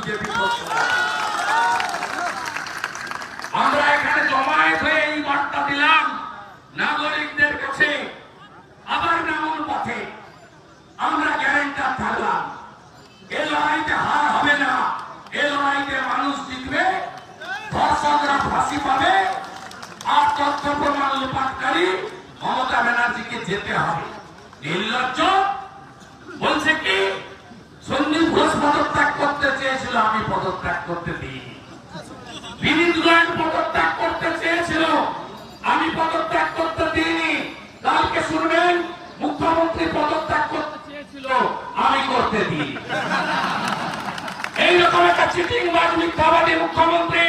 BJP. আমরা এখানে জমায়েত হয়ে এই বার্তা দিলাম নাগরিকদের কাছে, আবার নামুন পথে। আমরা গ্যারান্টার থাকলাম, এ লড়াইতে হার হবে না, এ লড়াইতে মানুষ জিতবে, ধর্ষকরা ফাঁসি পাবে, আর তথ্য প্রমাণ লোপাটকারী মমতা ব্যানার্জিকে যেতে হবে। নির্লজ্জ বলছে কি সন্দীপ ঘোষ পদত্যাগ করতে চেয়েছিল, আমি পদত্যাগ করতে দিইনি। বিনীত গোয়েল পদত্যাগ করতে চেয়েছিল, আমি পদত্যাগ করতে দিইনি। কালকে শুনবেন মুখ্যমন্ত্রী পদত্যাগ করতে চেয়েছিল, আমি করতে দিইনি। এইরকম একটা চিটিংবাজ মিথ্যাবাদী মুখ্যমন্ত্রী,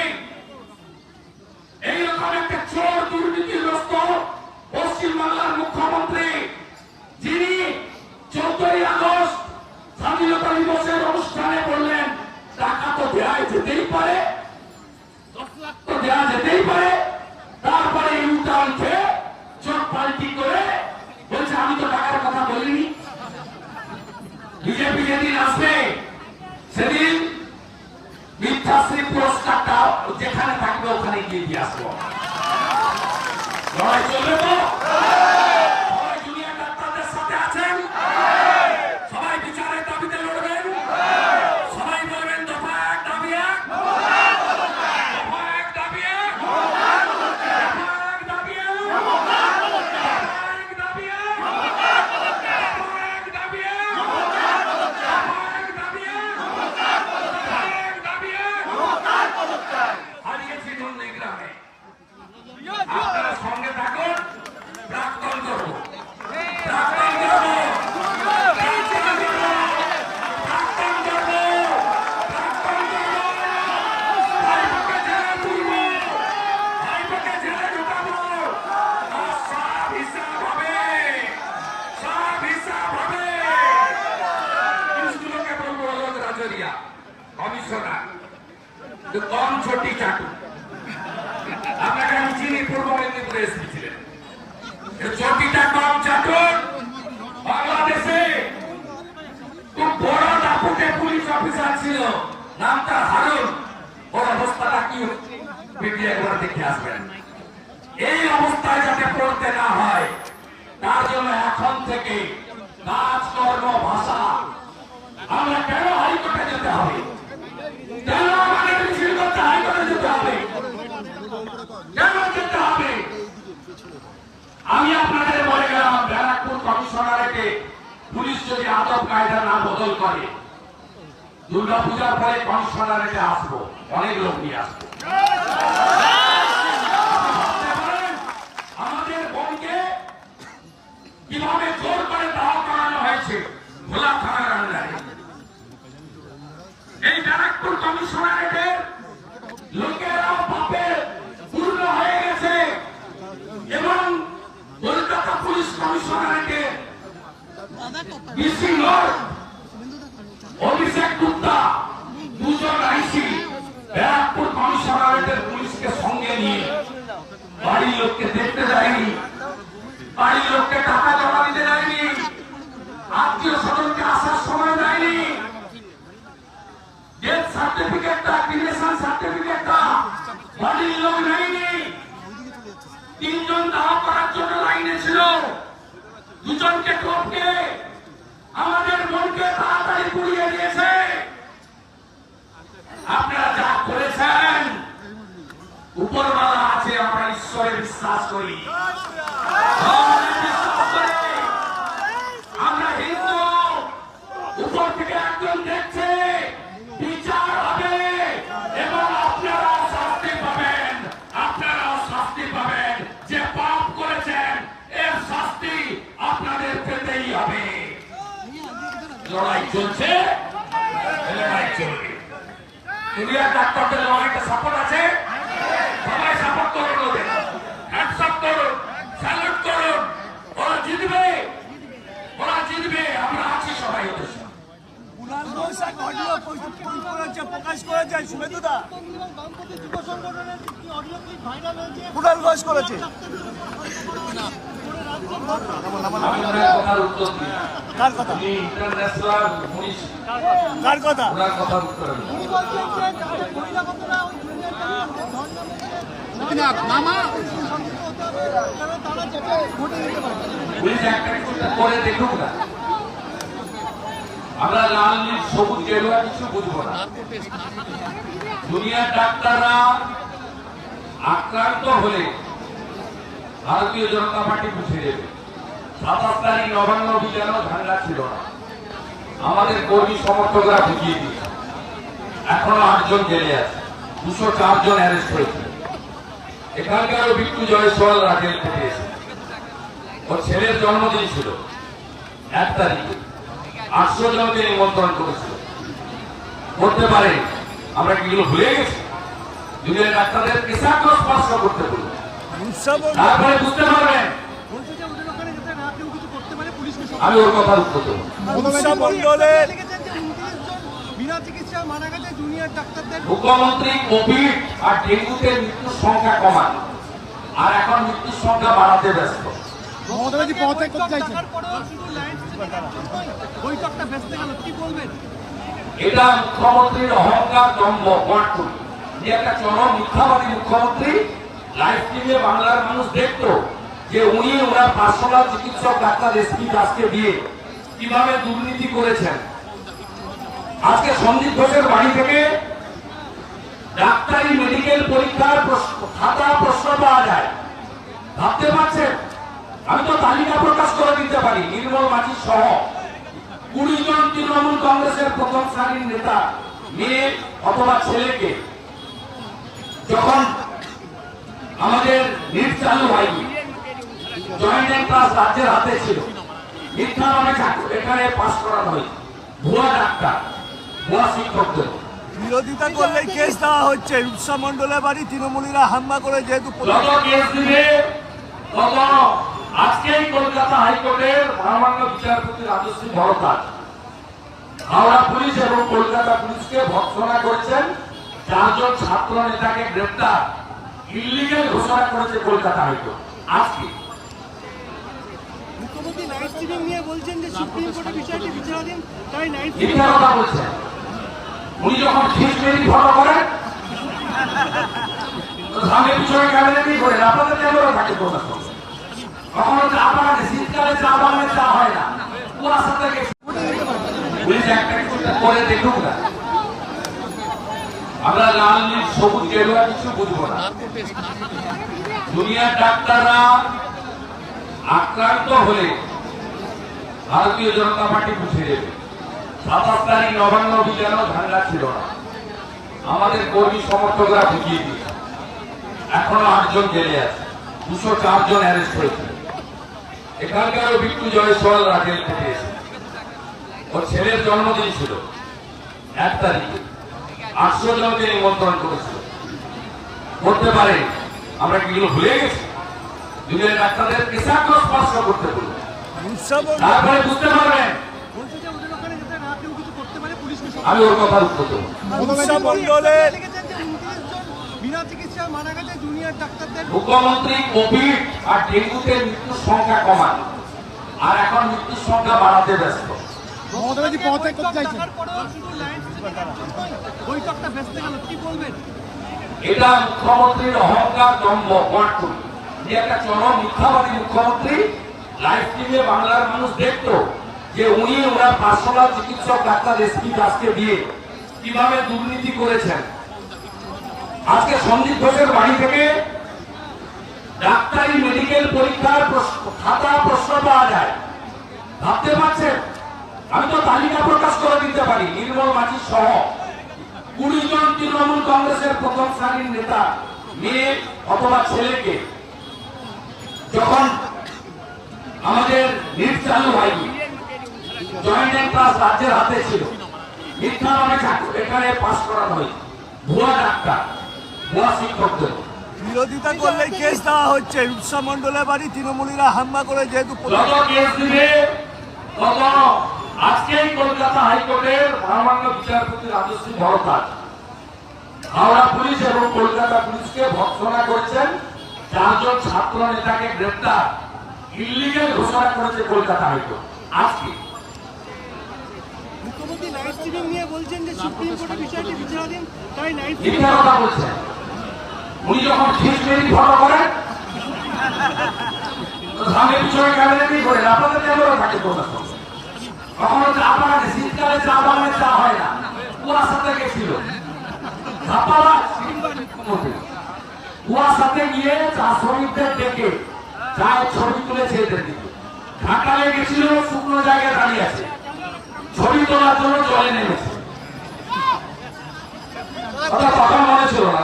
এইরকম একটা চোর দুর্নীতিগ্রস্ত পশ্চিমবাংলার মুখ্যমন্ত্রী, যিনি 14ই আগস্ট স্বাধীনতা দিবসের অনুষ্ঠানে বললেন টাকা তো দেওয়া যেতেই পারে, 10 লাখ তো দেওয়া যেতেই পারে, তারপরে ইউটার্ন খেয়ে চোখ পাল্টি করে বলছে আমি তো টাকার কথা বলিনি। বিজেপি যেদিন আসবে সেদিন মিথ্যাশ্রী পুরস্কারটা যেখানে থাকবে ওখানে গিয়ে দিয়ে আসবো। লড়াই চলবে তো? সবাই জুনিয়র ডাক্তারদের সাথে আছেন, সবাই বিচারের দাবিতে লড়বেন, সবাই বলবেন দফা 1 দাবি 1, দফা 1 দাবি 1, দফা 1 দাবি 1, দফা 1 দাবি 1, দফা 1 দাবি 1, দফা 1 দাবি 1। হারিয়েছি নন্দীগ্রামে, আপনারা সঙ্গে থাকুন, প্রাক্তন করবো, প্রাক্তন করবো, প্রাক্তন করবো, প্রাক্তন করবো, প্রাক্তন করবো, ভাইপোকে জেলে তুলবো, ভাইপোকে জেলে ঢুকাবো, আর সব হিসাব হবে, সব হিসাব হবে। পুলিশগুলোকে বলবো অলোক রাজরিয়া কমিশনার কম ছোটি চাটু, আপনাকে আমি চিনি, পূর্ব মেদিনীপুরে এসেছিলেন, চটিটা কম চাটুন। বাংলাদেশে খুব বড় দাপুটে পুলিশ অফিসার ছিল, নাম তার হারুন, ওর অবস্থাটা কি মিডিয়া একবার দেখে আসবেন। এই অবস্থায় যাতে পড়তে না হয় তার জন্য এখন থেকে কাজকর্ম ভাষা, আমরা কেন হাইকোর্টে যেতে হবে, কেন আমাদের মিছিল করতে হাইকোর্টে যেতে হবে, কেন যেতে হবে? আমি আপনাদের বলে গেলাম ব্যারাকপুর কমিশনারেটে পুলিশ যদি আদব কায়দা না বদল করে, দুর্গাপূজার পরে কমিশনারেটে আসবো, অনেক লোক নিয়ে আসবো। আমাদের বোনকে কিভাবে জোর করে দাহ করানো হয়েছে ভোলা থানার আন্ডারে, এই ব্যারাকপুর কমিশনারেটের লোকেরাও পাপের পূর্ণ হয়ে গেছে এবং কলকাতা পুলিশ কমিশনারেটের ডিসি লর্ড অভিষেক গুপ্তা দুজন আইসি ব্যারাকপুর কমিশনারেটের পুলিশকে সঙ্গে নিয়ে বাড়ির লোককে দেখতে যায়নি, বাড়ির লোককে টাকা জমা দিতে যায়নি, আত্মীয় স্বজনকে আসার সময় দেয়নি, ডেথ সার্টিফিকেটটা, ক্রিমেশন সার্টিফিকেটটা বাড়ির লোক নেয়নি। 3 জন দাহ করার জন্য লাইনে ছিল, 2 জনকে টপকে আমাদের মনকে তাড়াতাড়ি পুড়িয়ে দিয়েছে। আপনারা যা করেছেন, উপরওয়ালা আছে, আমরা ঈশ্বরে বিশ্বাস করি, আমরা হিন্দু, উপর থেকে একজন দেখছে, বিচার হবে এবং আপনারাও শাস্তি পাবেন, আপনারাও শাস্তি পাবেন। যে পাপ করেছেন এর শাস্তি আপনাদের পেতেই হবে। লড়াই চলছে, লড়াই চলবে। দুনিয়ার ডাক্তারদের লড়াইটা সাপোর্ট আছে, সবাই সাপোর্ট করুন, ওদের হ্যান্ডস আপ করুন, স্যালুট করুন, ওরা জিতবে, ওরা জিতবে, আমরা আছি সবাই ওদের সাথে। প্রকাশ করেছে শুভেন্দুদা, কুণাল ঘোষ করেছে। আমি ওনার কথার উত্তর দিই। কার কথা? উনি ইন্টারন্যাশনাল পুলিশ, কার কথা? ওনার কথার উত্তর আমি দিই। পুলিশ একটা কিছুটা করে দেখুক না, আমরা লাল নীল সবুজ গেরুয়া কিছু বুঝবো না। দুনিয়ার ডাক্তাররা আক্রান্ত হলে ভারতীয় জনতা পার্টি বুঝে দেবে। 27 তারিখ নবান্ন অভিযানও ঝান্ডা ছিল না, আমাদের কর্মী সমর্থকরা বুঝিয়ে দিয়েছে। এখনো 8 জন জেলে আছে, 204 জন অ্যারেস্ট হয়েছে। এখানকারও বিট্টু জয়সওয়াল রাজেল থেকে এসে, ওর ছেলের জন্মদিন ছিল 1 তারিখে, 800 জনকে নিমন্ত্রণ করেছিল। করতে পারে, আমরা কি এগুলো ভুলে গেছি? দুনিয়ার ডাক্তারদের কেসাগ্র স্পর্শ করতে বলবো, তারপরে বুঝতে পারবেন। আমি ওর কথার উত্তর দেবো। মুখ্যমন্ত্রী কোভিড আর ডেঙ্গুতে মৃত্যুর সংখ্যা কমান, আর এখন মৃত্যুর সংখ্যা বাড়াতে ব্যস্ত। এটা মুখ্যমন্ত্রীর অহংকার, দম্ভ, কোয়ার্টুন। যে একটা চরম মিথ্যাবাদী মুখ্যমন্ত্রী, লাইভ টিভি বাংলার মানুষ দেখতো যে উনি ওনার পার্সোনাল চিকিৎসক ডাক্তার এসপি দাসকে দিয়ে কিভাবে দুর্নীতি করেছেন। আজকে সন্দীপ ঘোষের বাড়ি থেকে ডাক্তারি মেডিকেল পরীক্ষার খাতা প্রশ্ন পাওয়া যায়, ভাবতে পারছেন? আমি তো তালিকা প্রকাশ করে দিতে পারি। নির্মল মাঝি সহ 20 জন তৃণমূল কংগ্রেসের প্রথম সারির নেতা মেয়ে অথবা ছেলেকে যখন আমাদের নিট চালু হয়নি, জয়েন্ট এন্ট্রান্স রাজ্যের হাতে ছিল, মিথ্যা নামে এখানে পাস করানো হয়েছে। ভুয়া ডাক্তার, ভুয়া শিক্ষকদের বিরোধিতা করলে কেস দেওয়া হচ্ছে। রূপসা মন্ডলের বাড়ি তৃণমূলীরা হামলা করে, যেহেতু যত কেস দিবে তত আজকেই কলকাতা হাইকোর্টের মহামান্য বিচারপতি রাজশ্রী ভরদ্বাজ হাওড়া পুলিশ এবং কলকাতা পুলিশকে ভর্ৎসনা করেছেন। 4 জন ছাত্র নেতাকে গ্রেপ্তার ইল্লিগাল ঘোষণা করেছে কলকাতা হাইকোর্ট আজকে। মুখ্যমন্ত্রী নাইট স্ট্রিমিং নিয়ে বলছেন যে সুপ্রিম কোর্টে বিষয়টি বিচারাধীন, তাই নাইট মিথ্যা কথা বলছেন। উনি যখন খিচমেরি ফটো করেন সামনে পিছনে ক্যামেরা দিয়ে করেন, আপনাদের ক্যামেরা থাকে কোথাও। কখনো চা বাগানে শীতকালে চা বাগানে চা হয় না, কুয়াশা থেকে পুলিশ একটা কিছুটা করে দেখুক না, আমরা লাল নীল সবুজ গেরুয়া কিছু বুঝবো না। দুনিয়ার ডাক্তাররা আক্রান্ত হলে ভারতীয় জনতা পার্টি বুঝে দেবে। 27 তারিখ নবান্ন অভিযানও ঝান্ডা ছিল না, আমাদের কর্মী সমর্থকরা বুঝিয়ে দিয়েছে। এখনো 8 জন জেলে আছে, 204 জন অ্যারেস্ট হয়েছে। এখানকারও বিট্টু জয়সওয়াল রাজেল থেকে এসে, ওর ছেলের জন্মদিন ছিল 1 তারিখে, 800 জনকে নিমন্ত্রণ করেছিল। করতে পারে, আমরা কি এগুলো ভুলে গেছি? দুনিয়ার ডাক্তারদের কেসাগ্র স্পর্শ করতে বলবো, তারপরে বুঝতে পারবেন। আমি ওর কথার উত্তর দেবো। মুখ্যমন্ত্রী কোভিড আর ডেঙ্গুতে মৃত্যুর সংখ্যা কমান, আর এখন মৃত্যুর সংখ্যা বাড়াতে ব্যস্ত। এটা মুখ্যমন্ত্রীর অহংকার, দম্ভ, কোয়ার্টুন। যে একটা চরম মিথ্যাবাদী মুখ্যমন্ত্রী, লাইভ টিভি বাংলার মানুষ দেখতো যে উনি ওনার পার্সোনাল চিকিৎসক ডাক্তার এসপি দাসকে দিয়ে কিভাবে দুর্নীতি করেছেন। আজকে সন্দীপ ঘোষের বাড়ি থেকে ডাক্তারি মেডিকেল পরীক্ষার খাতা প্রশ্ন পাওয়া যায়, ভাবতে পারছেন? আমি তো তালিকা প্রকাশ করে দিতে পারি। নির্মল মাঝি সহ 20 জন তৃণমূল কংগ্রেসের প্রথম সারির নেতা মেয়ে অথবা ছেলেকে যখন আমাদের নিট চালু হয়নি, জয়েন্ট এন্ট্রান্স রাজ্যের হাতে ছিল, মিথ্যা নামে এখানে পাস করানো হয়েছে। ভুয়া ডাক্তার, ভুয়া শিক্ষকদের বিরোধিতা করলে কেস দেওয়া হচ্ছে। রূপসা মন্ডলের বাড়ি তৃণমূলীরা হামলা করে, যেহেতু যত কেস দিবে তত আজকেই কলকাতা হাইকোর্টের মহামান্য বিচারপতি রাজশ্রী ভরদ্বাজ হাওড়া পুলিশ এবং কলকাতা পুলিশকে ভর্ৎসনা করেছেন। 4 জন ছাত্র নেতাকে গ্রেপ্তার ইল্লিগাল ঘোষণা করেছে কলকাতা হাইকোর্ট আজকে। মুখ্যমন্ত্রী লাইভ স্ট্রিমিং নিয়ে বলছেন যে সুপ্রিম কোর্টের বিষয়টি বিচারাধীন, তাই লাইভ মিথ্যা কথা বলছেন। উনি যখন খিচমেরি ফলো করেন সামনে পিছনে ক্যামেরাতেই করেন, আপনাদের ক্যামেরা থাকে কলকাতা। কখনো আপনারা শীতকালে চা বাগানে চা হয় না, কুয়াশাতে গেছিল কুয়াশাতে গিয়ে চা শ্রমিকদের ডেকে চায়ের ছবি তুলেছে এদের দিকে। ঘাটালে গেছিল, শুকনো জায়গায় দাঁড়িয়ে আছে, ছবি তোলার জন্য জলে নেমেছে। কথা মনে ছিল না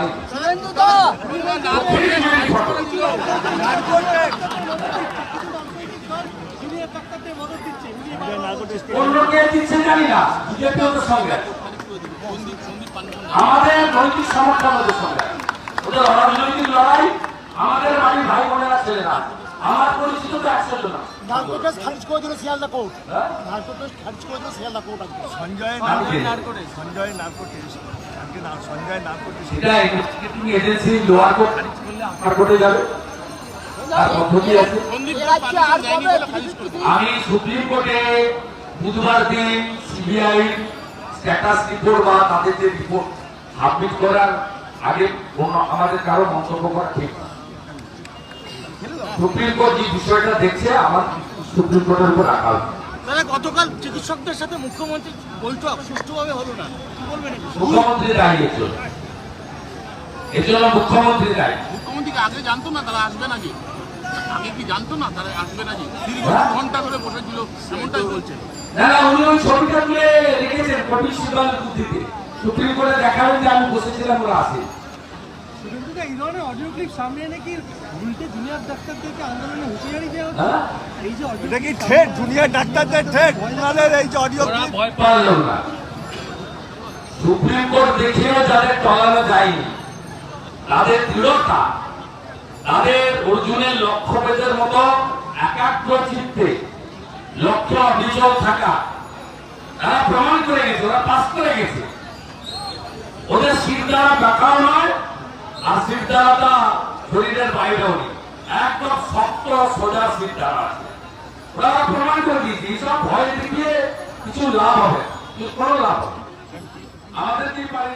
অন্য কে দিচ্ছে জানি না, বিজেপি ওদের সঙ্গে আমাদের নৈতিক সমর্থন ওদের সঙ্গে, ওদের রাজনৈতিক লড়াই। আমাদের বাড়ির ভাই বোনেরা ছেলেরা, আমার পরিচিত তো 100 জন। নারকোটিক্স খারিজ করে দিল শিয়ালদা কোর্ট, নারকোটিক্স খারিজ করে দিল শিয়ালদা কোর্ট। সঞ্জয় নার্কোটিক্স এটা ইনভেস্টিগেটিং এজেন্সি লোয়ার কোর্ট আর কোর্টে যাবে, আর পদ্ধতি আছে। আমি সুপ্রিম কোর্টে বুধবার দিন সিবিআই স্ট্যাটাস রিপোর্ট বা তাদের যে রিপোর্ট সাবমিট করার আগে আমাদের কারো মন্তব্য করা ঠিক না। সুপ্রিম কোর্ট যে বিষয়টা দেখছে আমার সুপ্রিম কোর্টের উপর রাখা হবে। তাহলে গতকাল চিকিৎসকদের সাথে মুখ্যমন্ত্রীর বৈঠক সুষ্ঠুভাবে হলো না, কি বলবেন? মুখ্যমন্ত্রী দায়ী এর জন্য মুখ্যমন্ত্রী দায়ী। মুখ্যমন্ত্রীকে আগে জানতো না তারা আসবে নাকি? আগে কি জানতো না তারা আসবে নাকি? দীর্ঘ ঘন্টা ধরে বসেছিল, এমনটাই বলছে। না না, উনি ওই ছবিটা তুলে রেখেছেন কপিল সিব্বালের বুদ্ধিতে। সুপ্রিম কোর্টে দেখাবেন যে আমি বসেছিলাম, ওরা আসে। এই ধরনের অডিও ক্লিপ সামনে এনে কি উল্টে জুনিয়র ডাক্তারদেরকে আন্দোলনে হুঁশিয়ারি দেওয়া হচ্ছে? হ্যাঁ? এই যে এটা কি ঠেট জুনিয়র ডাক্তারদের ঠেট? ওনাদের এই যে অডিও ক্লিপ ভয় পারলো না। সুপ্রিম কোর্ট দেখিয়েও যাদের টলানো যায়নি, তাদের দৃঢ়তা, তাদের অর্জুনের লক্ষ্যভেদের মতো একাগ্র চিত্তে লক্ষ্য বিচল থাকা, তারা প্রমাণ করে গেছে, ওরা পাস করে গেছে। ওদের শির দ্বারা ব্যাখ্যাও নয়, আর শির দ্বারাটা শরীরের বাইরেও নেই, একদম শক্ত সোজা শির দ্বারা আছে। ওরা প্রমাণ করে দিয়েছে এইসব ভয় দেখিয়ে কিছু লাভ হবে, কোনো লাভ হবে আমাদের কি পারি।